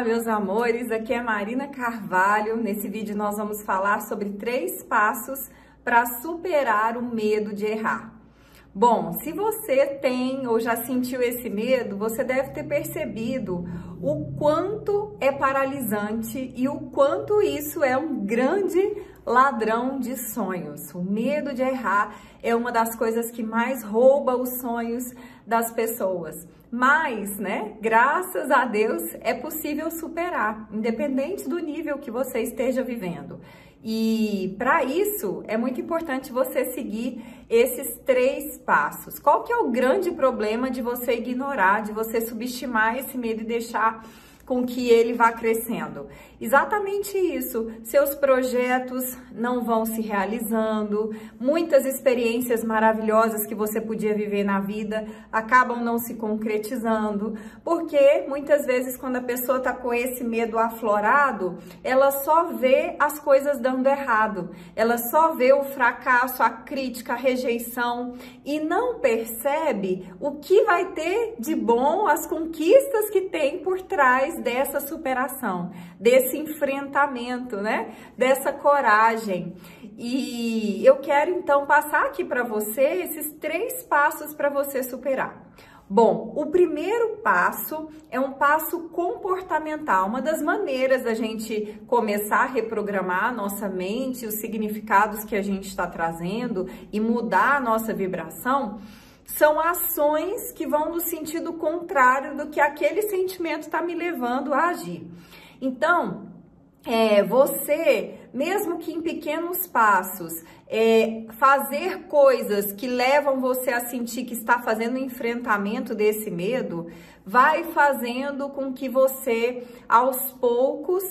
Olá, meus amores, aqui é Marina Carvalho. Nesse vídeo nós vamos falar sobre 3 passos para superar o medo de errar. Bom, se você tem ou já sentiu esse medo, você deve ter percebido o quanto é paralisante e o quanto isso é um grande ladrão de sonhos. O medo de errar é uma das coisas que mais rouba os sonhos das pessoas. Mas, graças a Deus, é possível superar, independente do nível que você esteja vivendo. E para isso, é muito importante você seguir esses 3 passos. Qual que é o grande problema de você ignorar, de você subestimar esse medo e deixar com que ele vá crescendo? Exatamente isso. Seus projetos não vão se realizando, muitas experiências maravilhosas que você podia viver na vida acabam não se concretizando, porque muitas vezes quando a pessoa está com esse medo aflorado, ela só vê as coisas dando errado, ela só vê o fracasso, a crítica, a rejeição e não percebe o que vai ter de bom, as conquistas que tem por trás dessa superação, desse enfrentamento, dessa coragem. E eu quero então passar aqui para você esses 3 passos para você superar. Bom, o primeiro passo é um passo comportamental. Uma das maneiras da gente começar a reprogramar a nossa mente, os significados que a gente está trazendo e mudar a nossa vibração são ações que vão no sentido contrário do que aquele sentimento está me levando a agir. Então, você, mesmo que em pequenos passos, fazer coisas que levam você a sentir que está fazendo um enfrentamento desse medo, vai fazendo com que você, aos poucos,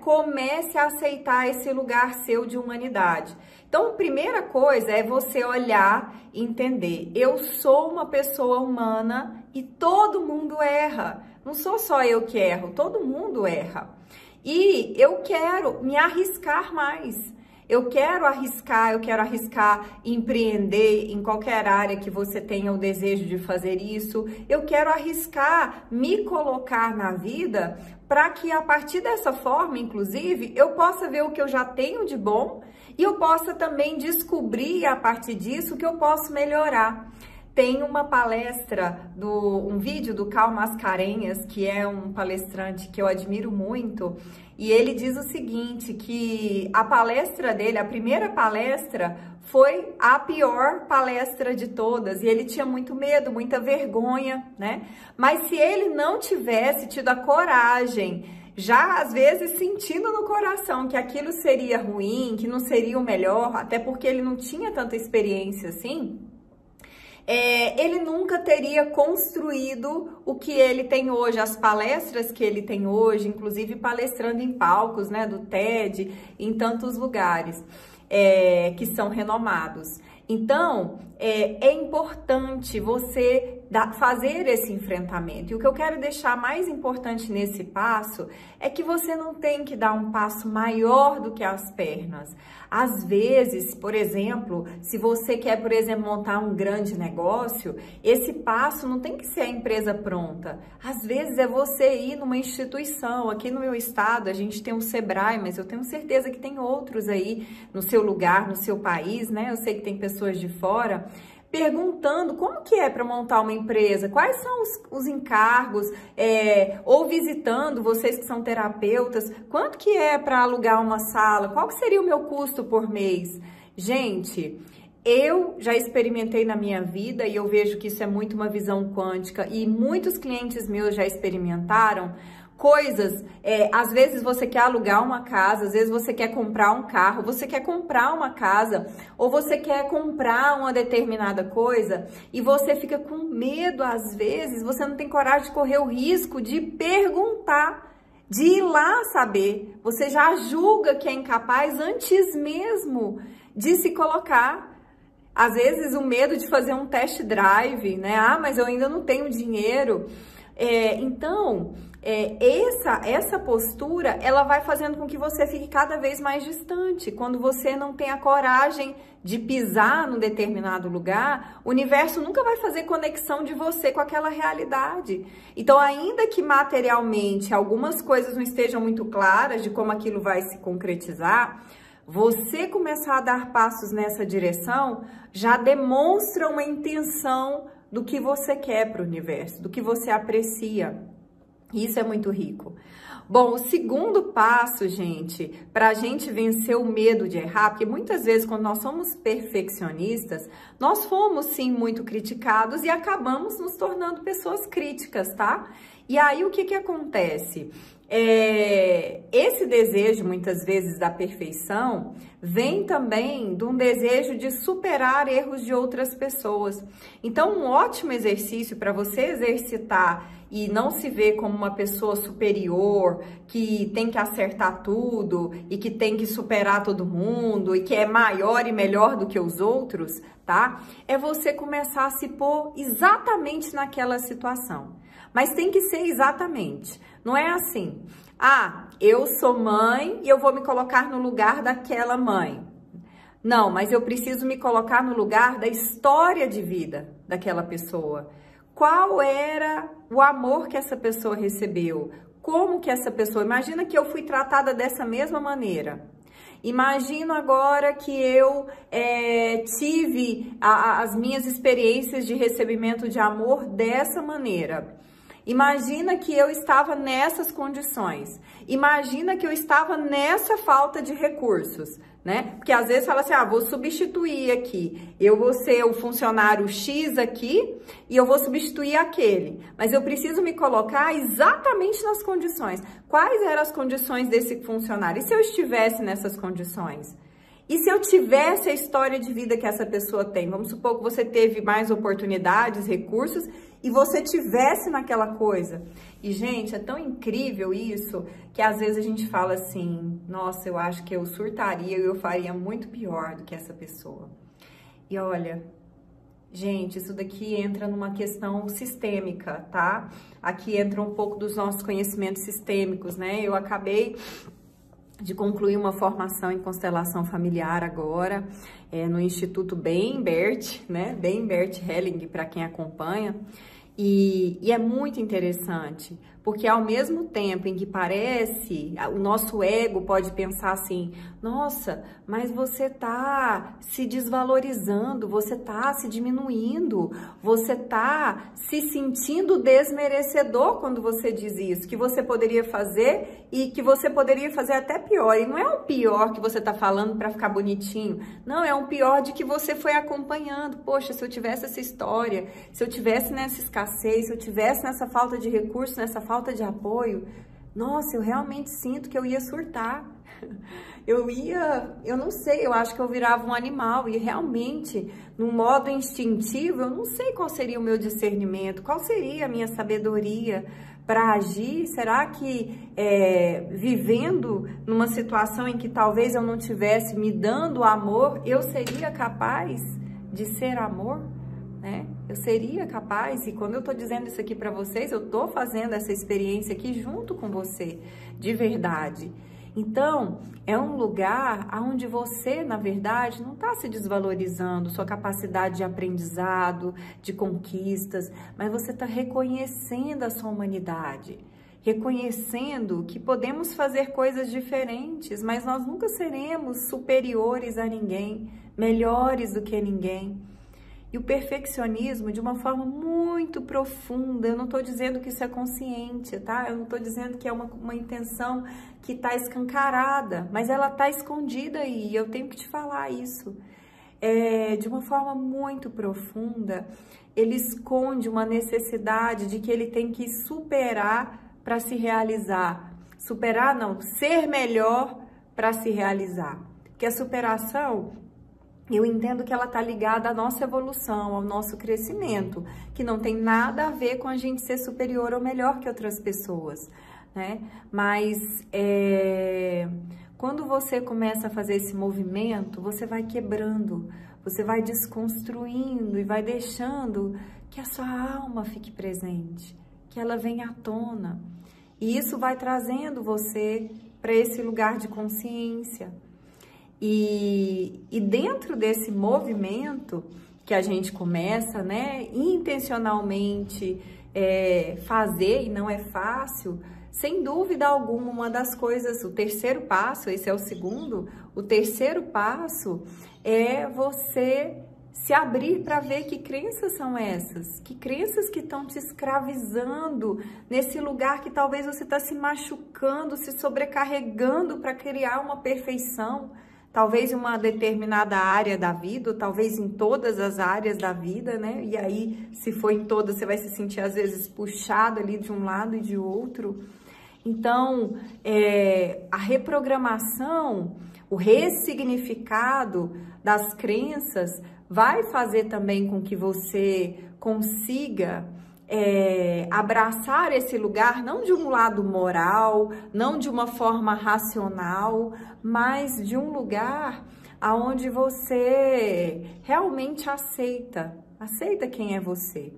comece a aceitar esse lugar seu de humanidade. Então, a primeira coisa é você olhar e entender, eu sou uma pessoa humana e todo mundo erra. Não sou só eu que erro, todo mundo erra. E eu quero me arriscar mais. Eu quero arriscar empreender em qualquer área que você tenha o desejo de fazer isso. Eu quero arriscar me colocar na vida para que a partir dessa forma, inclusive, eu possa ver o que eu já tenho de bom e eu possa também descobrir a partir disso o que eu posso melhorar. Tem uma palestra, um vídeo do Cal Mascarenhas, que é um palestrante que eu admiro muito, e ele diz o seguinte, que a palestra dele, a primeira palestra, foi a pior palestra de todas, e ele tinha muito medo, muita vergonha, Mas se ele não tivesse tido a coragem, já às vezes sentindo no coração que aquilo seria ruim, que não seria o melhor, até porque ele não tinha tanta experiência assim, ele nunca teria construído o que ele tem hoje, as palestras que ele tem hoje, inclusive palestrando em palcos, do TED, em tantos lugares que são renomados. Então, é importante você fazer esse enfrentamento. E o que eu quero deixar mais importante nesse passo é que você não tem que dar um passo maior do que as pernas. Às vezes, por exemplo, se você quer, por exemplo, montar um grande negócio, esse passo não tem que ser a empresa pronta. Às vezes é você ir numa instituição. Aqui no meu estado a gente tem o Sebrae, mas eu tenho certeza que tem outros aí no seu lugar, no seu país, Eu sei que tem pessoas de fora perguntando como que é para montar uma empresa, quais são os encargos, ou visitando, vocês que são terapeutas, quanto que é para alugar uma sala, qual que seria o meu custo por mês? Gente, eu já experimentei na minha vida e eu vejo que isso é muito uma visão quântica e muitos clientes meus já experimentaram coisas, às vezes você quer alugar uma casa, às vezes você quer comprar um carro, você quer comprar uma casa, ou você quer comprar uma determinada coisa e você fica com medo, às vezes, você não tem coragem de correr o risco de perguntar, de ir lá saber, você já julga que é incapaz antes mesmo de se colocar. Às vezes o medo de fazer um test drive, mas eu ainda não tenho dinheiro. Então, essa postura, ela vai fazendo com que você fique cada vez mais distante, quando você não tem a coragem de pisar num determinado lugar, o universo nunca vai fazer conexão de você com aquela realidade. Então, ainda que materialmente algumas coisas não estejam muito claras de como aquilo vai se concretizar, você começar a dar passos nessa direção já demonstra uma intenção do que você quer para o universo, do que você aprecia. Isso é muito rico. Bom, o segundo passo, gente, para a gente vencer o medo de errar, porque muitas vezes quando nós somos perfeccionistas, nós fomos sim muito criticados e acabamos nos tornando pessoas críticas, tá? E aí o que que acontece? Esse desejo, muitas vezes, da perfeição, vem também de um desejo de superar erros de outras pessoas. Então, um ótimo exercício para você exercitar e não se ver como uma pessoa superior, que tem que acertar tudo e que tem que superar todo mundo e que é maior e melhor do que os outros, tá? É você começar a se pôr exatamente naquela situação. Mas tem que ser exatamente. Não é assim, eu sou mãe e eu vou me colocar no lugar daquela mãe. Não, mas eu preciso me colocar no lugar da história de vida daquela pessoa. Qual era o amor que essa pessoa recebeu? Como que essa pessoa... Imagina que eu fui tratada dessa mesma maneira. Imagino agora que eu tive as minhas experiências de recebimento de amor dessa maneira. Imagina que eu estava nessas condições. Imagina que eu estava nessa falta de recursos, né? Porque às vezes fala assim, vou substituir aqui. Eu vou ser o funcionário X aqui e eu vou substituir aquele. Mas eu preciso me colocar exatamente nas condições. Quais eram as condições desse funcionário? E se eu estivesse nessas condições? E se eu tivesse a história de vida que essa pessoa tem? Vamos supor que você teve mais oportunidades, recursos, e você tivesse naquela coisa. E, gente, é tão incrível isso, que às vezes a gente fala assim, nossa, eu acho que eu surtaria e eu faria muito pior do que essa pessoa. E olha, gente, isso daqui entra numa questão sistêmica, tá? Aqui entra um pouco dos nossos conhecimentos sistêmicos, né? Eu acabei de concluir uma formação em constelação familiar agora, no Instituto Bem-Bert, né? Bem-Bert Helling, para quem acompanha. E é muito interessante, porque ao mesmo tempo em que parece, o nosso ego pode pensar assim, nossa, mas você tá se desvalorizando, você tá se diminuindo, você tá se sentindo desmerecedor quando você diz isso, que você poderia fazer e que você poderia fazer até pior. E não é o pior que você tá falando para ficar bonitinho, não, é um pior de que você foi acompanhando. Poxa, se eu tivesse essa história, se eu tivesse nessa escassez, se eu tivesse nessa falta de recursos, nessa falta de apoio, nossa, eu realmente sinto que eu ia surtar. Eu não sei, eu acho que eu virava um animal e realmente, no modo instintivo, eu não sei qual seria o meu discernimento, qual seria a minha sabedoria para agir. Será que vivendo numa situação em que talvez eu não tivesse me dando amor, eu seria capaz de ser amor? Né? Eu seria capaz, e quando eu tô dizendo isso aqui para vocês, eu tô fazendo essa experiência aqui junto com você, de verdade. Então, é um lugar onde você, na verdade, não está se desvalorizando, sua capacidade de aprendizado, de conquistas, mas você está reconhecendo a sua humanidade, reconhecendo que podemos fazer coisas diferentes, mas nós nunca seremos superiores a ninguém, melhores do que ninguém. E o perfeccionismo, de uma forma muito profunda, eu não estou dizendo que isso é consciente, tá? Eu não estou dizendo que é uma intenção que está escancarada, mas ela está escondida aí, eu tenho que te falar isso. De uma forma muito profunda, ele esconde uma necessidade de que ele tem que superar para se realizar. Superar não, ser melhor para se realizar. Porque a superação, eu entendo que ela está ligada à nossa evolução, ao nosso crescimento, que não tem nada a ver com a gente ser superior ou melhor que outras pessoas, né? Mas quando você começa a fazer esse movimento, você vai quebrando, você vai desconstruindo e vai deixando que a sua alma fique presente, que ela venha à tona. E isso vai trazendo você para esse lugar de consciência. E dentro desse movimento que a gente começa, né, intencionalmente fazer, e não é fácil, sem dúvida alguma, uma das coisas, o terceiro passo, esse é o segundo, o terceiro passo é você se abrir para ver que crenças são essas, que crenças que estão te escravizando nesse lugar que talvez você está se machucando, se sobrecarregando para criar uma perfeição, talvez em uma determinada área da vida, ou talvez em todas as áreas da vida, né? E aí, se for em todas, você vai se sentir às vezes puxado ali de um lado e de outro. Então, a reprogramação, o ressignificado das crenças vai fazer também com que você consiga abraçar esse lugar, não de um lado moral, não de uma forma racional, mas de um lugar aonde você realmente aceita quem é você.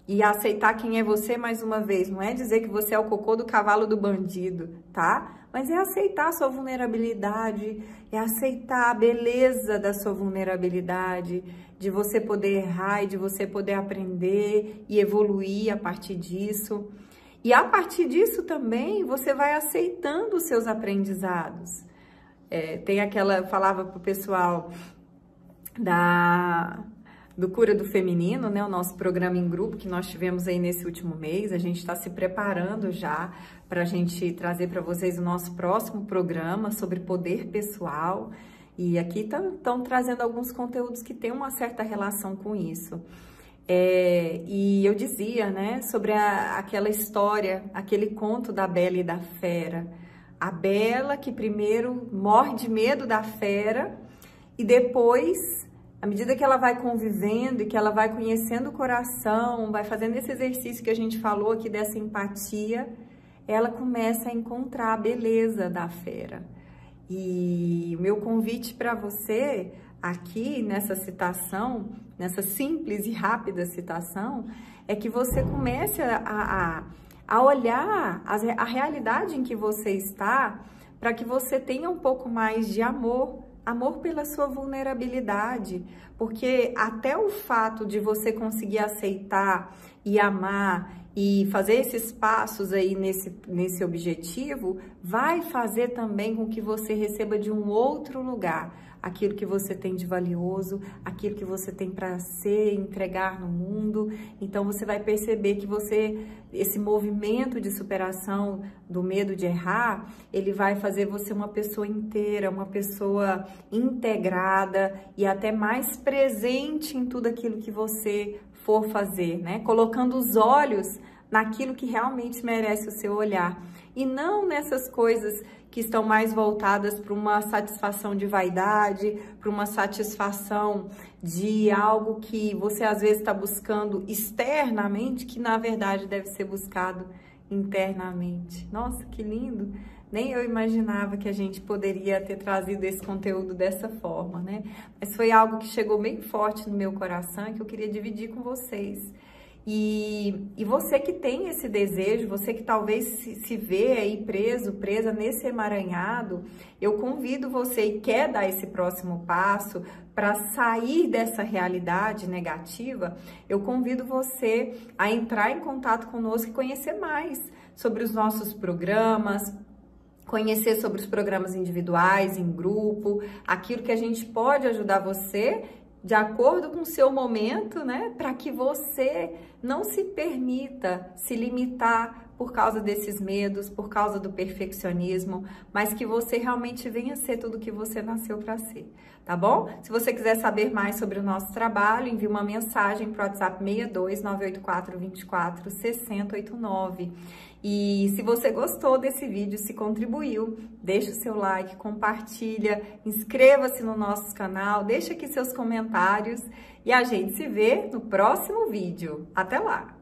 E aceitar quem é você, mais uma vez, não é dizer que você é o cocô do cavalo do bandido, tá? Mas é aceitar a sua vulnerabilidade, é aceitar a beleza da sua vulnerabilidade, de você poder errar e de você poder aprender e evoluir a partir disso. E a partir disso também, você vai aceitando os seus aprendizados. Tem aquela, eu falava pro pessoal do Cura do Feminino, né? O nosso programa em grupo que nós tivemos aí nesse último mês. A gente está se preparando já para a gente trazer para vocês o nosso próximo programa sobre poder pessoal. E aqui estão trazendo alguns conteúdos que têm uma certa relação com isso. E eu dizia, né, sobre aquela história, aquele conto da Bela e da Fera. A Bela que primeiro morre de medo da fera e depois, à medida que ela vai convivendo e que ela vai conhecendo o coração, vai fazendo esse exercício que a gente falou aqui dessa empatia, ela começa a encontrar a beleza da fera. E o meu convite para você aqui nessa citação, nessa simples e rápida citação, é que você comece a olhar a realidade em que você está, para que você tenha um pouco mais de amor pela sua vulnerabilidade, porque até o fato de você conseguir aceitar e amar e fazer esses passos aí nesse objetivo, vai fazer também com que você receba de um outro lugar aquilo que você tem de valioso, aquilo que você tem para ser, entregar no mundo. Então você vai perceber que esse movimento de superação do medo de errar, ele vai fazer você uma pessoa inteira, uma pessoa integrada e até mais presente em tudo aquilo que você for fazer, né? Colocando os olhos naquilo que realmente merece o seu olhar e não nessas coisas que estão mais voltadas para uma satisfação de vaidade, para uma satisfação de algo que você às vezes está buscando externamente, que na verdade deve ser buscado internamente. Nossa, que lindo! Nem eu imaginava que a gente poderia ter trazido esse conteúdo dessa forma, né? Mas foi algo que chegou bem forte no meu coração e que eu queria dividir com vocês. E você que tem esse desejo, você que talvez se vê aí presa nesse emaranhado, eu convido você e quer dar esse próximo passo para sair dessa realidade negativa, eu convido você a entrar em contato conosco e conhecer mais sobre os nossos programas, conhecer sobre os programas individuais, em grupo, aquilo que a gente pode ajudar você de acordo com o seu momento, né? Para que você não se permita se limitar por causa desses medos, por causa do perfeccionismo, mas que você realmente venha ser tudo que você nasceu para ser, tá bom? Se você quiser saber mais sobre o nosso trabalho, envie uma mensagem para o WhatsApp 62 984 24 6089. E se você gostou desse vídeo, se contribuiu, deixa o seu like, compartilha, inscreva-se no nosso canal, deixa aqui seus comentários e a gente se vê no próximo vídeo. Até lá!